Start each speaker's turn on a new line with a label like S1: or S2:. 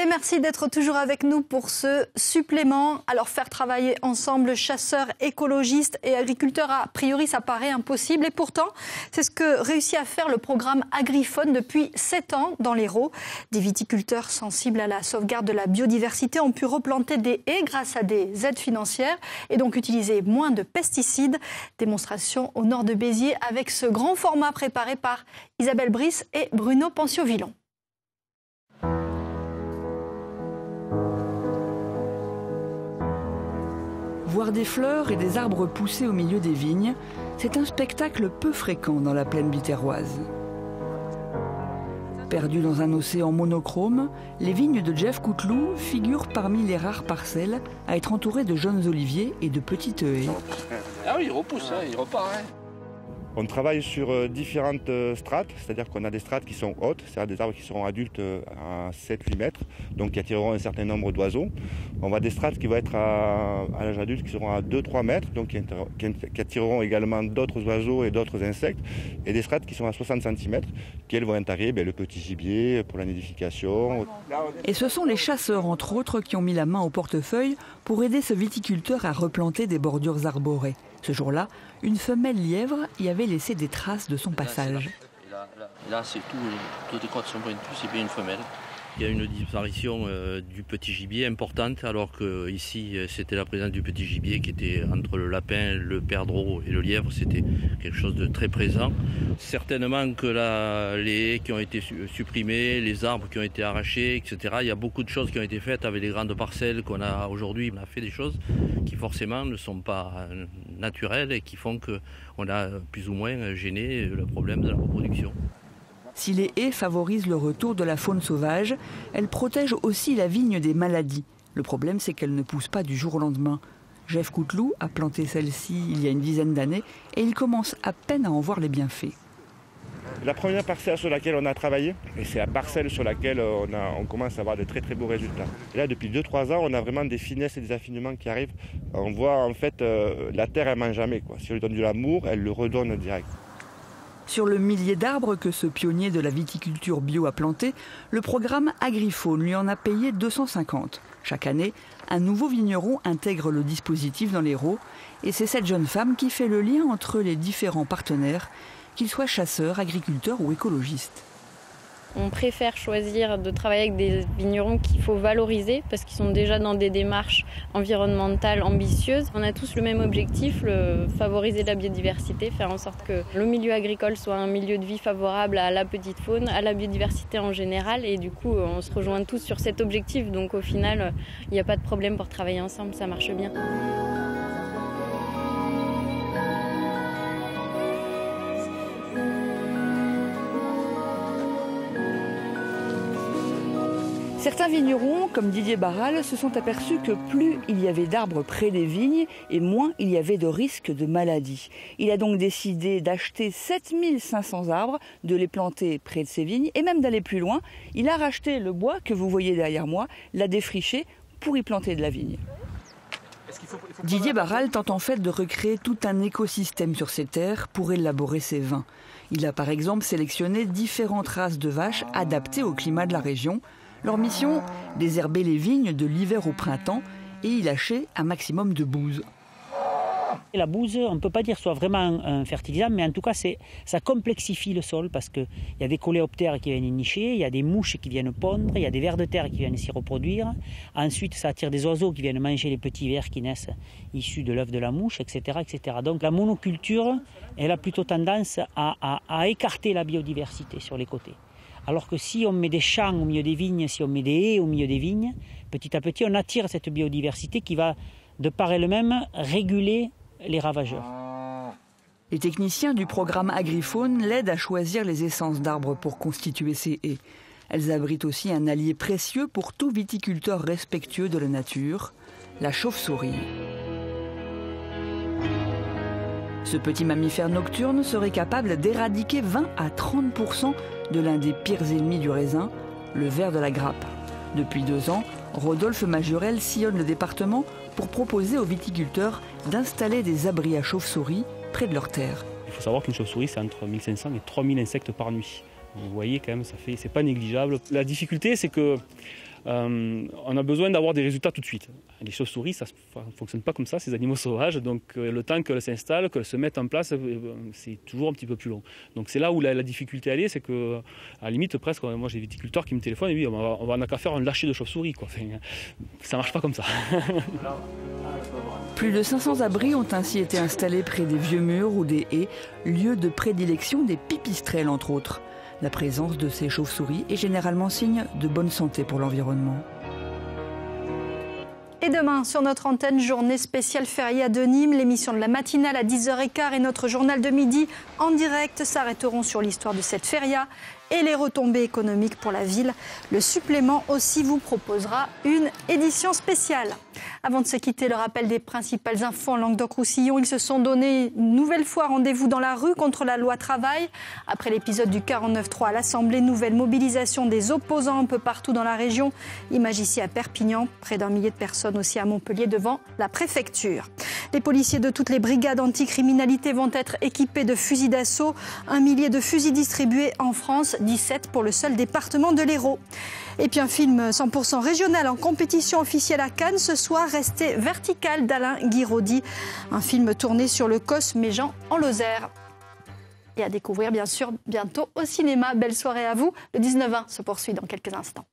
S1: Et merci d'être toujours avec nous pour ce supplément. Alors faire travailler ensemble chasseurs, écologistes et agriculteurs, a priori ça paraît impossible. Et pourtant, c'est ce que réussit à faire le programme Agriphone depuis 7 ans dans l'Hérault. Des viticulteurs sensibles à la sauvegarde de la biodiversité ont pu replanter des haies grâce à des aides financières et donc utiliser moins de pesticides. Démonstration au nord de Béziers avec ce grand format préparé par Isabelle Brice et Bruno Pensio-Villon.
S2: Voir des fleurs et des arbres pousser au milieu des vignes, c'est un spectacle peu fréquent dans la plaine biterroise. Perdues dans un océan monochrome, les vignes de Jeff Couteloup figurent parmi les rares parcelles à être entourées de jeunes oliviers et de petites haies.
S3: Ah oui, il repousse, il repart.
S4: On travaille sur différentes strates, c'est-à-dire qu'on a des strates qui sont hautes, c'est-à-dire des arbres qui seront adultes à 7-8 mètres, donc qui attireront un certain nombre d'oiseaux. On va des strates qui vont être à l'âge adulte, qui seront à 2-3 mètres, donc qui attireront également d'autres oiseaux et d'autres insectes, et des strates qui sont à 60 cm, qui elles vont attirer le petit gibier pour la nidification.
S2: Et ce sont les chasseurs, entre autres, qui ont mis la main au portefeuille pour aider ce viticulteur à replanter des bordures arborées. Ce jour-là, une femelle lièvre y avait laissé des traces de son passage.
S3: Là c'est tout, toutes les crottes sont pointues, c'est bien une femelle. Il y a une disparition du petit gibier importante, alors qu'ici c'était la présence du petit gibier qui était entre le lapin, le perdreau et le lièvre, c'était quelque chose de très présent. Certainement que les haies qui ont été supprimées, les arbres qui ont été arrachés, etc. Il y a beaucoup de choses qui ont été faites avec les grandes parcelles qu'on a aujourd'hui. On a fait des choses qui forcément ne sont pas naturelles et qui font qu'on a plus ou moins gêné le problème de la reproduction.
S2: Si les haies favorisent le retour de la faune sauvage, elles protègent aussi la vigne des maladies. Le problème, c'est qu'elles ne poussent pas du jour au lendemain. Jeff Couteloup a planté celle-ci il y a une dizaine d'années et il commence à peine à en voir les bienfaits.
S4: La première parcelle sur laquelle on a travaillé, et c'est la parcelle sur laquelle on commence à avoir de très très beaux résultats. Et là, depuis 2-3 ans, on a vraiment des finesses et des affinements qui arrivent. On voit en fait, la terre, elle ne ment jamais, quoi. Si on lui donne de l'amour, elle le redonne direct.
S2: Sur le millier d'arbres que ce pionnier de la viticulture bio a planté, le programme Agriphone lui en a payé 250. Chaque année, un nouveau vigneron intègre le dispositif dans l'Hérault et c'est cette jeune femme qui fait le lien entre les différents partenaires, qu'ils soient chasseurs, agriculteurs ou écologistes.
S5: On préfère choisir de travailler avec des vignerons qu'il faut valoriser parce qu'ils sont déjà dans des démarches environnementales ambitieuses. On a tous le même objectif, favoriser la biodiversité, faire en sorte que le milieu agricole soit un milieu de vie favorable à la petite faune, à la biodiversité en général. Et du coup, on se rejoint tous sur cet objectif. Donc au final, il n'y a pas de problème pour travailler ensemble, ça marche bien. Certains vignerons, comme Didier Barral, se sont aperçus que plus il y avait d'arbres près des vignes et moins il y avait de risques de maladies. Il a donc décidé d'acheter 7500 arbres, de les planter près de ses vignes et même d'aller plus loin. Il a racheté le bois que vous voyez derrière moi, l'a défriché pour y planter de la vigne. Didier Barral tente en fait de recréer tout un écosystème sur ses terres pour élaborer ses vins. Il a par exemple sélectionné différentes races de vaches adaptées au climat de la région. Leur mission, désherber les vignes de l'hiver au printemps et y lâcher un maximum de bouse.
S6: La bouse, on ne peut pas dire soit vraiment un fertilisant, mais en tout cas, ça complexifie le sol parce qu'il y a des coléoptères qui viennent y nicher, il y a des mouches qui viennent pondre, il y a des vers de terre qui viennent s'y reproduire. Ensuite, ça attire des oiseaux qui viennent manger les petits vers qui naissent issus de l'œuf de la mouche, etc., etc. Donc la monoculture, elle a plutôt tendance à écarter la biodiversité sur les côtés. Alors que si on met des champs au milieu des vignes, si on met des haies au milieu des vignes, petit à petit, on attire cette biodiversité qui va, de par elle-même, réguler les ravageurs.
S2: Les techniciens du programme Agriphone l'aident à choisir les essences d'arbres pour constituer ces haies. Elles abritent aussi un allié précieux pour tout viticulteur respectueux de la nature, la chauve-souris. Ce petit mammifère nocturne serait capable d'éradiquer 20 à 30% de l'un des pires ennemis du raisin, le ver de la grappe. Depuis 2 ans, Rodolphe Majurel sillonne le département pour proposer aux viticulteurs d'installer des abris à chauves-souris près de leurs terres.
S7: Il faut savoir qu'une chauve-souris, c'est entre 1500 et 3000 insectes par nuit. Vous voyez quand même, c'est pas négligeable. La difficulté, c'est que on a besoin d'avoir des résultats tout de suite. Les chauves-souris, ça ne fonctionne pas comme ça, ces animaux sauvages. Donc le temps qu'elles s'installent, qu'elles se mettent en place, c'est toujours un petit peu plus long. Donc c'est là où la difficulté elle est, c'est qu'à la limite presque, moi j'ai des viticulteurs qui me téléphonent et disent on n'a qu'à faire un lâcher de chauves-souris. Enfin, ça ne marche pas comme ça.
S2: Plus de 500 abris ont ainsi été installés près des vieux murs ou des haies, lieu de prédilection des pipistrelles entre autres. La présence de ces chauves-souris est généralement signe de bonne santé pour l'environnement.
S1: Et demain, sur notre antenne, journée spéciale fériée de Nîmes, l'émission de la matinale à 10h15 et notre journal de midi en direct s'arrêteront sur l'histoire de cette feria et les retombées économiques pour la ville. Le supplément aussi vous proposera une édition spéciale. Avant de se quitter, le rappel des principales infos en Languedoc-Roussillon. Ils se sont donné une nouvelle fois rendez-vous dans la rue contre la loi travail. Après l'épisode du 49.3 à l'Assemblée, nouvelle mobilisation des opposants un peu partout dans la région. Image ici à Perpignan, près d'1 millier de personnes aussi à Montpellier devant la préfecture. Les policiers de toutes les brigades anticriminalité vont être équipés de fusils d'assaut. 1 millier de fusils distribués en France, 17 pour le seul département de l'Hérault. Et puis un film 100% régional en compétition officielle à Cannes ce soir, Rester vertical d'Alain Guiraudy. Un film tourné sur le Cos Méjean en Lozère. Et à découvrir bien sûr bientôt au cinéma. Belle soirée à vous. Le 19-20 se poursuit dans quelques instants.